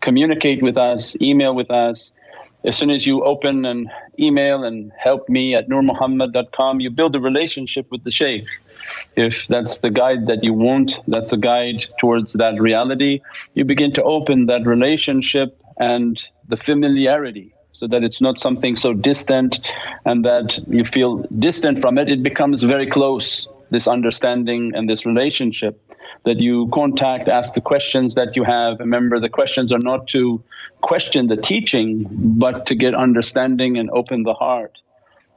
communicate with us, email with us. As soon as you open an email and helpme@nurmuhammad.com, you build a relationship with the shaykh. If that's the guide that you want, that's a guide towards that reality, you begin to open that relationship and the familiarity, so that it's not something so distant and that you feel distant from it. It becomes very close, this understanding and this relationship, that you contact, ask the questions that you have. Remember, the questions are not to question the teaching but to get understanding and open the heart.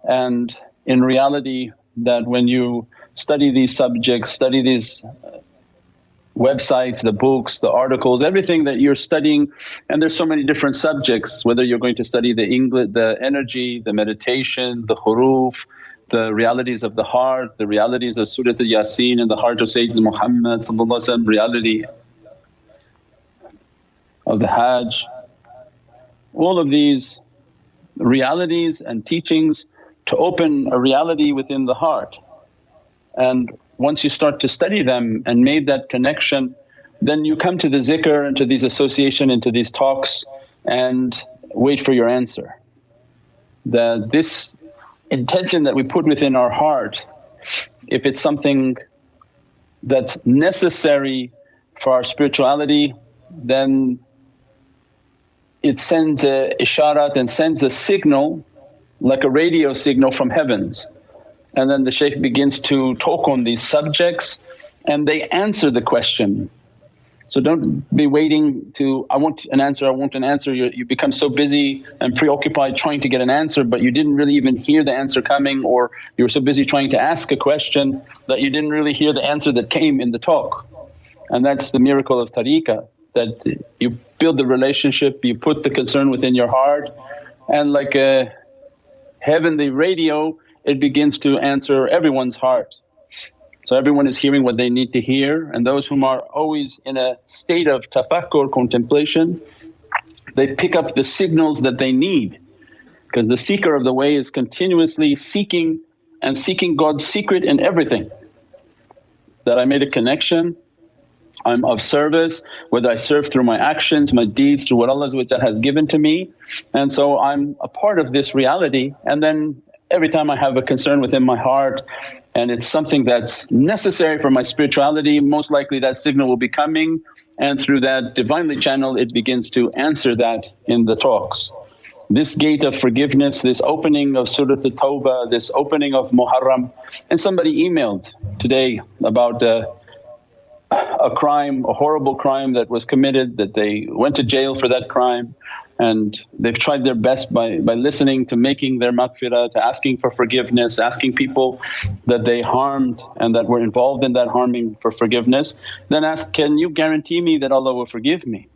And in reality that when you study these subjects, study these websites, the books, the articles, everything that you're studying, and there's so many different subjects, whether you're going to study the English, the energy, the meditation, the huruf, the realities of the heart, the realities of Surat al-Yasin in the heart of Sayyidina Muhammad, reality of the Hajj. All of these realities and teachings to open a reality within the heart. And once you start to study them and made that connection, then you come to the zikr and to these association and to these talks and wait for your answer. That this intention that we put within our heart, if it's something that's necessary for our spirituality, then it sends a isharat and sends a signal like a radio signal from heavens. And then the shaykh begins to talk on these subjects and they answer the question. So don't be waiting to, I want an answer, I want an answer. You become so busy and preoccupied trying to get an answer, but you didn't really even hear the answer coming, or you were so busy trying to ask a question that you didn't really hear the answer that came in the talk. And that's the miracle of tariqah, that you build the relationship, you put the concern within your heart, and like a heavenly radio it begins to answer everyone's heart. So everyone is hearing what they need to hear, and those whom are always in a state of tafakkur, contemplation, they pick up the signals that they need, because the seeker of the way is continuously seeking and seeking God's secret in everything. That I made a connection, I'm of service, whether I serve through my actions, my deeds, through what Allah has given to me, and so I'm a part of this reality. And then every time I have a concern within my heart and it's something that's necessary for my spirituality, most likely that signal will be coming, and through that Divinely channel it begins to answer that in the talks. This gate of forgiveness, this opening of Surat al-Tawbah, this opening of Muharram. And somebody emailed today about a crime, a horrible crime that was committed, that they went to jail for that crime, and they've tried their best by listening to making their maghfirah, to asking for forgiveness, asking people that they harmed and that were involved in that harming for forgiveness. Then ask, can you guarantee me that Allah will forgive me?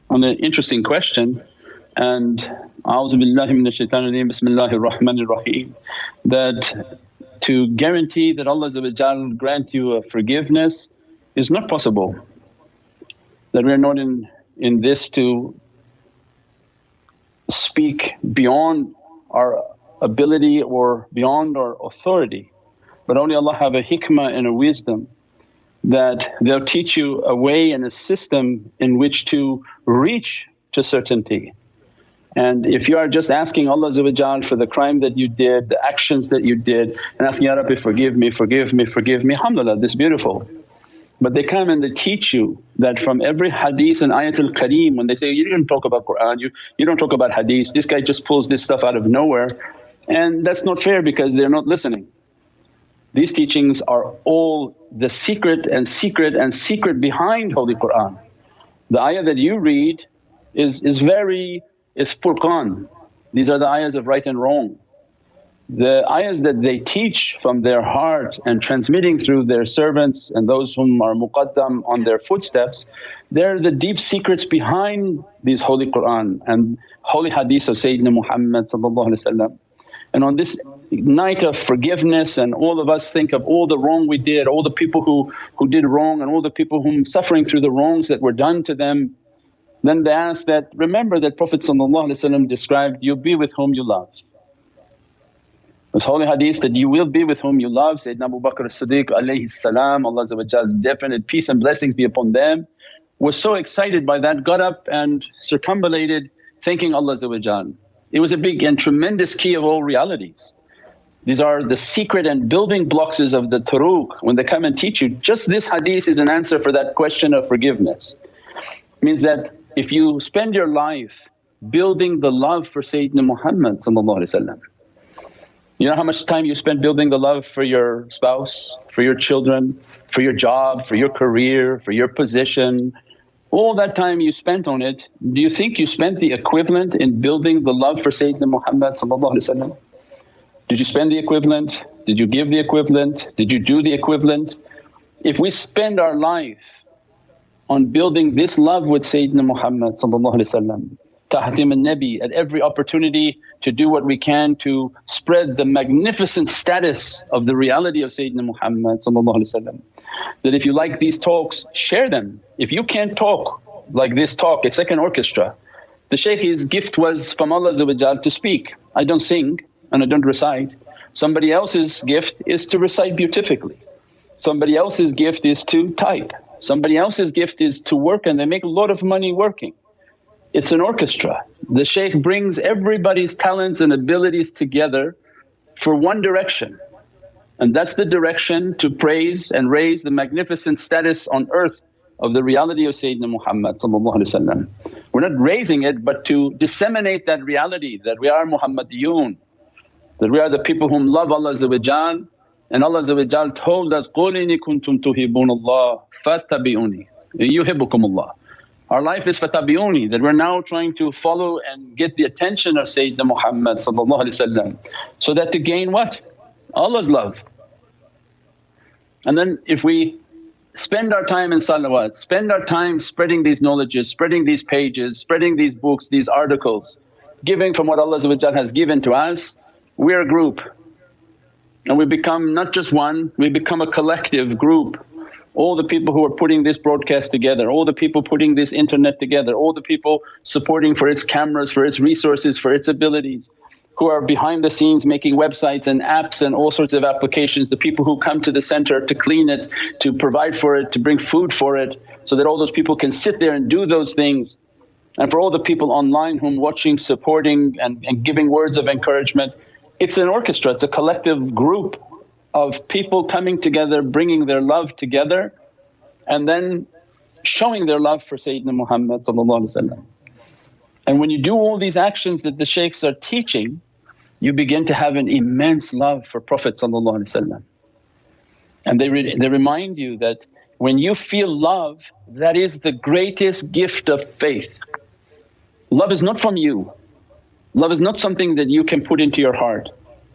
On an interesting question. And A'udhu billahi minash shaitanir rajeem, Bismillahir Rahmanir Rahim, that to guarantee that Allah grant you a forgiveness is not possible. That we are not in this to speak beyond our ability or beyond our authority, but only Allah have a hikmah and a wisdom that they'll teach you a way and a system in which to reach to certainty. And if you are just asking Allah for the crime that you did, the actions that you did, and asking, Ya Rabbi forgive me, forgive me, forgive me, alhamdulillah, this is beautiful. But they come and they teach you that from every hadith and ayatul kareem, when they say, you didn't talk about Qur'an, you don't talk about hadith, this guy just pulls this stuff out of nowhere, and that's not fair because they're not listening. These teachings are all the secret and secret and secret behind Holy Qur'an. The ayah that you read is furqan, these are the ayahs of right and wrong. The ayahs that they teach from their heart and transmitting through their servants and those whom are muqaddam on their footsteps, they're the deep secrets behind these Holy Qur'an and holy hadith of Sayyidina Muhammad. And on this night of forgiveness, and all of us think of all the wrong we did, all the people who did wrong and all the people whom suffering through the wrongs that were done to them. Then they ask that, remember that Prophet described, you'll be with whom you love. This holy hadith that you will be with whom you love. Sayyidina Abu Bakr as-Siddiq Allah's definite peace and blessings be upon them. was so excited by that, got up and circumambulated thanking Allah. It was a big and tremendous key of all realities. These are the secret and building blocks of the turuq. When they come and teach you, just this hadith is an answer for that question of forgiveness. Means that if you spend your life building the love for Sayyidina Muhammad, you know how much time you spend building the love for your spouse, for your children, for your job, for your career, for your position, all that time you spent on it, do you think you spent the equivalent in building the love for Sayyidina Muhammad? Did you spend the equivalent? Did you give the equivalent? Did you do the equivalent? If we spend our life on building this love with Sayyidina Muhammad, ta'zeem al-Nabi, at every opportunity to do what we can to spread the magnificent status of the reality of Sayyidina Muhammad, that if you like these talks, share them. If you can't talk like this talk, it's like an orchestra. The Shaykh's gift was from Allah to speak. I don't sing and I don't recite. Somebody else's gift is to recite beautifully. Somebody else's gift is to type. Somebody else's gift is to work, and they make a lot of money working. It's an orchestra. The Shaykh brings everybody's talents and abilities together for one direction, and that's the direction to praise and raise the magnificent status on earth of the reality of Sayyidina Muhammad. We're not raising it but to disseminate that reality that we are Muhammadiyun, that we are the people whom love Allah, and Allah told us, قُلْ إِنِ كُنْتُمْ تُحِبُّونَ اللَّهَ فَاتَّبِعُونِي يُحِبُّكُمُ اللَّهُ. Our life is fatabi'uni, that we're now trying to follow and get the attention of Sayyidina Muhammad, so that to gain what? Allah's love. And then if we spend our time in salawat, spend our time spreading these knowledges, spreading these pages, spreading these books, these articles, giving from what Allah has given to us, we're a group. And we become not just one, we become a collective group. All the people who are putting this broadcast together, all the people putting this internet together, all the people supporting for its cameras, for its resources, for its abilities, who are behind the scenes making websites and apps and all sorts of applications, the people who come to the center to clean it, to provide for it, to bring food for it, so that all those people can sit there and do those things. And for all the people online whom watching, supporting and giving words of encouragement. It's an orchestra, it's a collective group of people coming together, bringing their love together, and then showing their love for Sayyidina Muhammad. And when you do all these actions that the shaykhs are teaching, you begin to have an immense love for Prophet. And they remind you that when you feel love, that is the greatest gift of faith. Love is not from you, love is not something that you can put into your heart.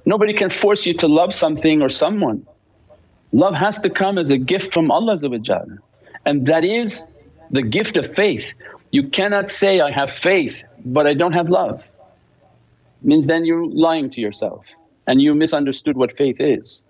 Nobody can force you to love something or someone. Love has to come as a gift from Allah, and that is the gift of faith. You cannot say, I have faith but I don't have love, means then you're lying to yourself and you misunderstood what faith is.